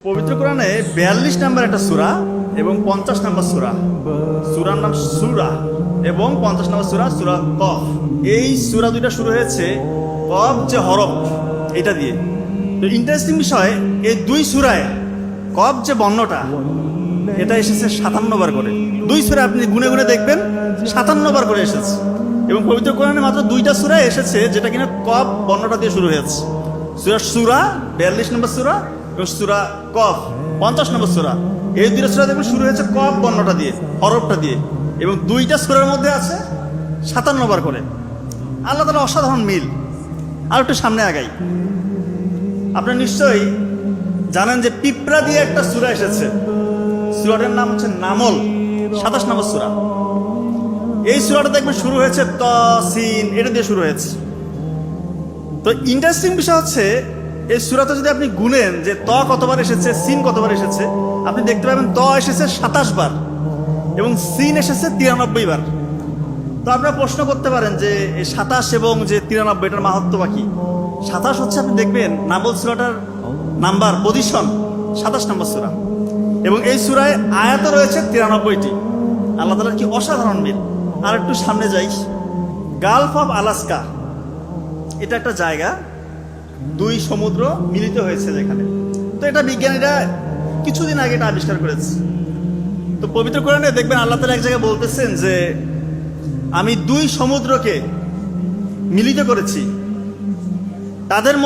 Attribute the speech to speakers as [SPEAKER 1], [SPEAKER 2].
[SPEAKER 1] পবিত্র কোরআনে ৪২ নম্বর একটা সূরা এবং ৫০ নম্বর সূরা। সূরার নাম সূরা এবং ৫০ নম্বর সূরা সূরা কফ। এই সূরা দুইটা শুরু হয়েছে কফ যে হরফ এটা দিয়ে। তো ইন্টারেস্টিং বিষয়, এই দুই সূরায় কফ যে বর্ণটা এটা এসেছে ৫৭ বার করে। দুই সূরা আপনি গুনে গুনে দেখবেন ৫৭ বার করে এসেছে। এবং পবিত্র কোরআনে মাত্র দুইটা সূরা এসেছে যেটা কিনা কফ বর্ণটা দিয়ে শুরু হয়েছে। সূরা ৪২ নম্বর সূরা এবং সূরা কফ ৫০ নম্বর সূরা। এই দুইটা সূরা দেখবেন শুরু হয়েছে কফ বর্ণটা দিয়ে, হরফটা দিয়ে, এবং দুইটা সূরার মধ্যে আছে ৫৭ বার করে। আল্লাহ তাআলা অসাধারণ মিল। আর একটু সামনে আগাই, আপনি নিশ্চয়ই জানেন যে পিঁপড়া দিয়ে একটা সূরা এসেছে। সূরাটার নাম হচ্ছে নামল, ২৭ নম্বর সূরা। এই সূরাটা দেখবেন শুরু হয়েছে ত সিন, এটা দিয়ে শুরু হয়েছে। তো ইন্টারেস্টিং বিষয় হচ্ছে এই সূরাতে যদি আপনি গুনেন যে ত কতবার এসেছে, সিন কতবার এসেছে, আপনি দেখতে পাবেন ত এসেছে ২৭ বার এবং সিন এসেছে ৯৩ বার। তো আপনারা প্রশ্ন করতে পারেন যে এই ২৭ এবং যে ৯৩ এটার মাহাত্ম্য বা কি? ২৭ হচ্ছে, আপনি দেখবেন নামল সূরাটার নাম্বার পজিশন ২৭ নম্বর সূরা, এবং এই সূরায় আয়াত রয়েছে ৯৩টি। আল্লাহ তাআলার কি অসাধারণ মিল। আর একটু সামনে যাই, গালফ অফ আলাস্কা এটা একটা জায়গা, দুই সমুদ্র মিলিত হয়েছে যেখানে। তো এটা বিজ্ঞানীরা কিছুদিন আগে এটা আবিষ্কার করেছে। তো পবিত্র কোরআনে দেখবেন আল্লাহ তাআলা এক জায়গায় বলতেছেন যে আমি দুই সমুদ্রকে মিলিত করেছি, তাদের